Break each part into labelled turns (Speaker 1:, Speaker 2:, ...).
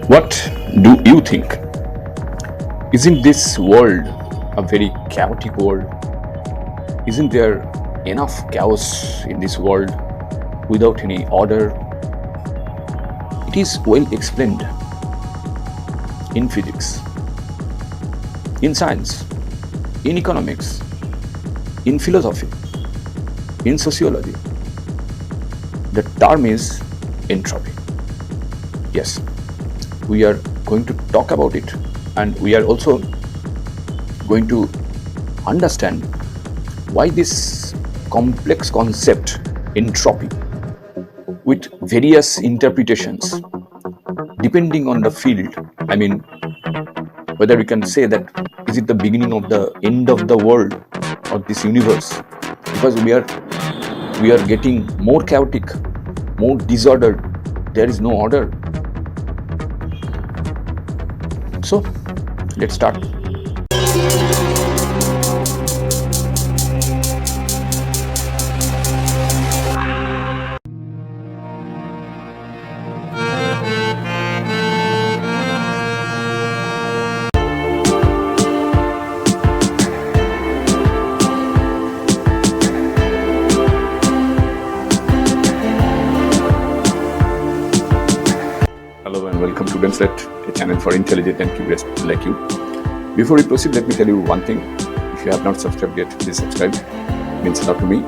Speaker 1: What do you think? Isn't this world a very chaotic world? Isn't there enough chaos in this world without any order? It is well explained in physics, in science, in economics, in philosophy, in sociology. The term is entropy. Yes, we are going to talk about it, and we are also going to understand why this complex concept, entropy, with various interpretations depending on the field. I mean, whether we can say that is it the beginning of the end of the world or this universe, because we are getting more chaotic, more disordered. There is no order. So let's start. Hello and welcome to Benset, a channel for intelligent and curious people like you. Before we proceed, let me tell you one thing. If you have not subscribed yet, please subscribe. It means a lot to me.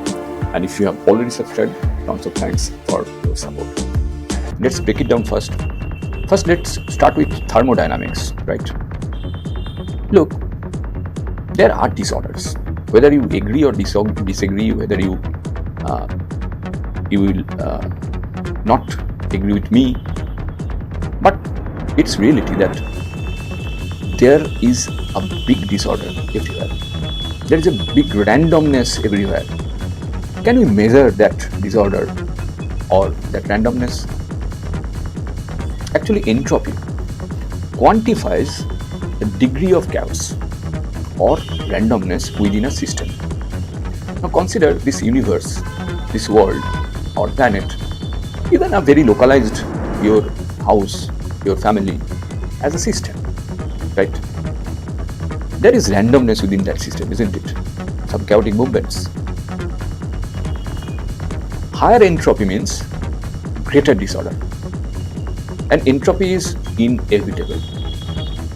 Speaker 1: And if you have already subscribed, tons of thanks for your support. Let's break it down first. First, let's start with thermodynamics, right? Look, there are disorders. Whether you agree or disagree, whether you will not agree with me, but it's reality that there is a big disorder everywhere. There is a big randomness everywhere. Can we measure that disorder or that randomness? Actually, entropy quantifies the degree of chaos or randomness within a system. Now consider this universe, this world or planet, even a very localized, your house, your family, as a system, right? There is randomness within that system, isn't it? Some chaotic movements. Higher entropy means greater disorder, and entropy is inevitable.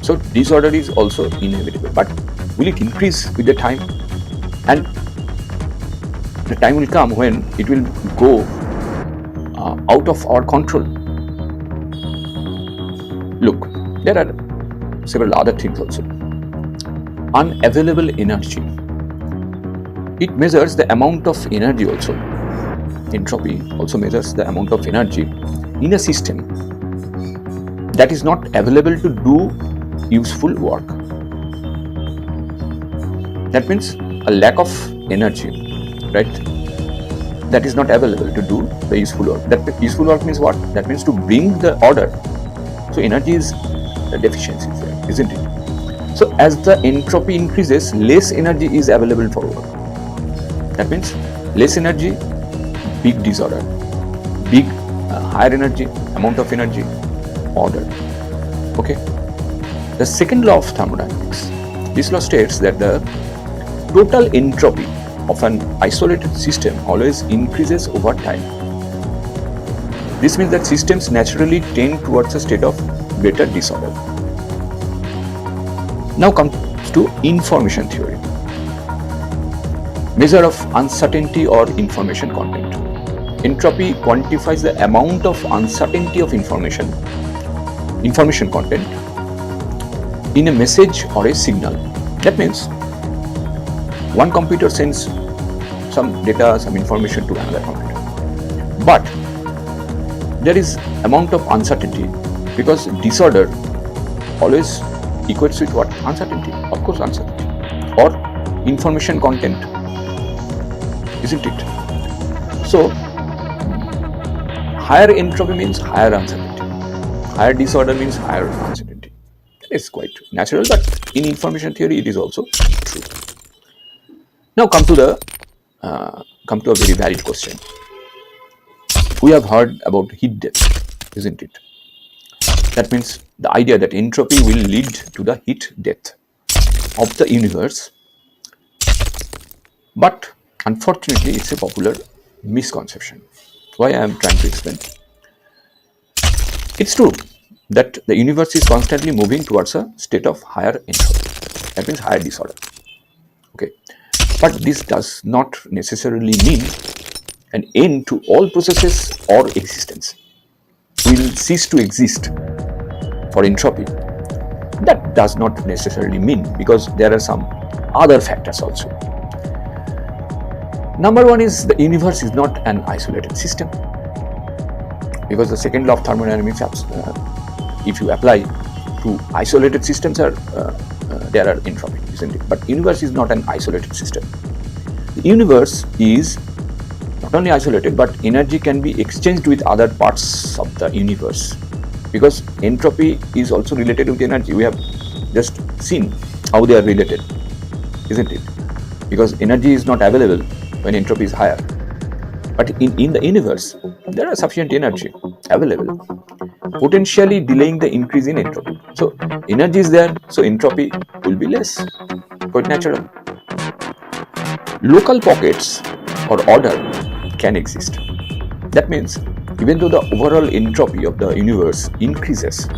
Speaker 1: So disorder is also inevitable, but will it increase with the time? And the time will come when it will go out of our control. Look, there are several other things also. Unavailable energy. It measures the amount of energy also. Entropy also measures the amount of energy in a system that is not available to do useful work. That means a lack of energy, right? That is not available to do the useful work. That useful work means what? That means to bring the order. So energy is the deficiency there, isn't it? So as the entropy increases, less energy is available for work. That means less energy, big disorder. Big, higher energy, amount of energy, order. Okay. The second law of thermodynamics. This law states that the total entropy of an isolated system always increases over time. This means that systems naturally tend towards a state of greater disorder. Now comes to information theory. Measure of uncertainty or information content. Entropy quantifies the amount of uncertainty of information content in a message or a signal. That means one computer sends some data, some information to another computer. But there is amount of uncertainty, because disorder always equates with what? Uncertainty. Of course, uncertainty. Or information content, isn't it? So, higher entropy means higher uncertainty. Higher disorder means higher uncertainty. It's quite natural, but in information theory, it is also true. Now come to a very valid question. We have heard about heat death, isn't it? That means the idea that entropy will lead to the heat death of the universe. But unfortunately, it's a popular misconception. Why I am trying to explain. It's true that the universe is constantly moving towards a state of higher entropy. That means higher disorder. Okay. But this does not necessarily mean an end to all processes or existence will cease to exist for entropy. That does not necessarily mean, because there are some other factors also. Number one is the universe is not an isolated system, because the second law of thermodynamics, if you apply to isolated systems, there are entropy, isn't it? But universe is not an isolated system. The universe is not only isolated, but energy can be exchanged with other parts of the universe, because entropy is also related with energy. We have just seen how they are related, isn't it? Because energy is not available when entropy is higher. But in the universe, there are sufficient energy available, potentially delaying the increase in entropy. So energy is there, so entropy will be less. Quite natural. Local pockets or order can exist. That means even though the overall entropy of the universe increases,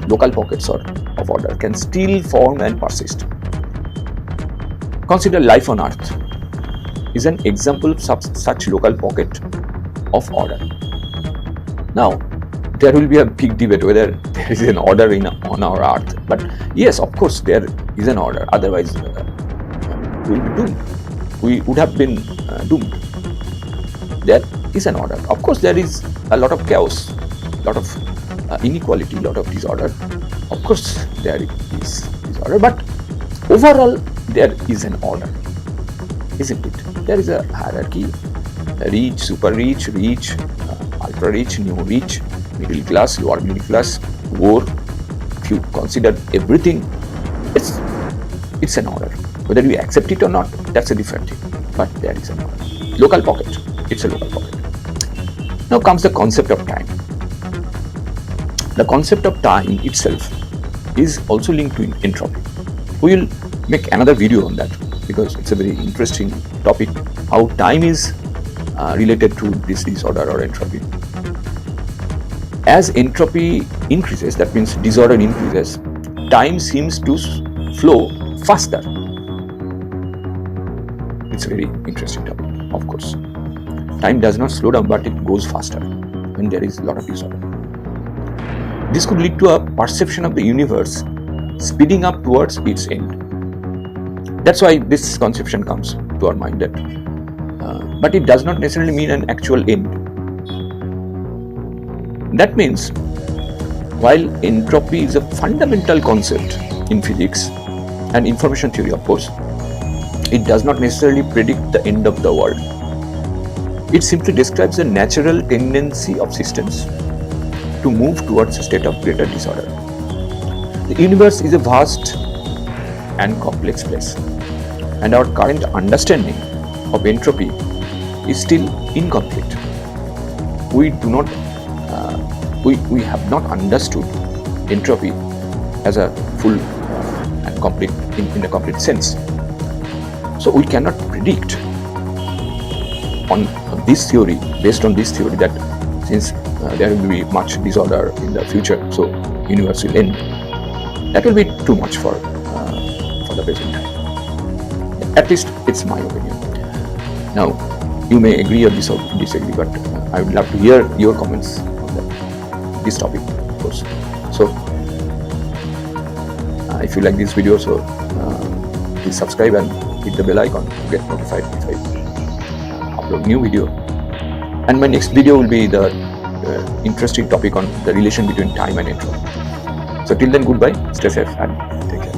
Speaker 1: local pockets of order can still form and persist. Consider life on Earth is an example of such local pocket of order. Now, there will be a big debate whether there is an order on our Earth. But yes, of course, there is an order. Otherwise, we will be doomed. We would have been doomed. There is an order. Of course, there is a lot of chaos, a lot of inequality, a lot of disorder. Of course, there is disorder. But overall, there is an order, isn't it? There is a hierarchy: rich, super rich, ultra rich, new rich, middle class, lower middle class, poor. If you consider everything, it's an order. Whether you accept it or not, that's a different thing. But there is an order. Local pocket. It's a local pocket. Now comes the concept of time. The concept of time itself is also linked to entropy. We will make another video on that, because it's a very interesting topic, how time is related to this disorder or entropy. As entropy increases, that means disorder increases, time seems to flow faster. It's a very interesting topic, of course. Time does not slow down, but it goes faster when there is a lot of disorder. This could lead to a perception of the universe speeding up towards its end. That's why this conception comes to our mind. But it does not necessarily mean an actual end. That means, while entropy is a fundamental concept in physics and information theory, of course, it does not necessarily predict the end of the world. It simply describes the natural tendency of systems to move towards a state of greater disorder. The universe is a vast and complex place, and our current understanding of entropy is still incomplete. We have not understood entropy as a full and complete in a complete sense. So we cannot predict on this theory, based on this theory, that since there will be much disorder in the future, so universe will end. That will be too much for the present time. At least it's my opinion. Now, you may agree or disagree, but I would love to hear your comments on this topic, of course. So, if you like this video, so please subscribe and hit the bell icon to get notified if I upload new video. And my next video will be the interesting topic on the relation between time and entropy. So till then, goodbye, stay safe and take care.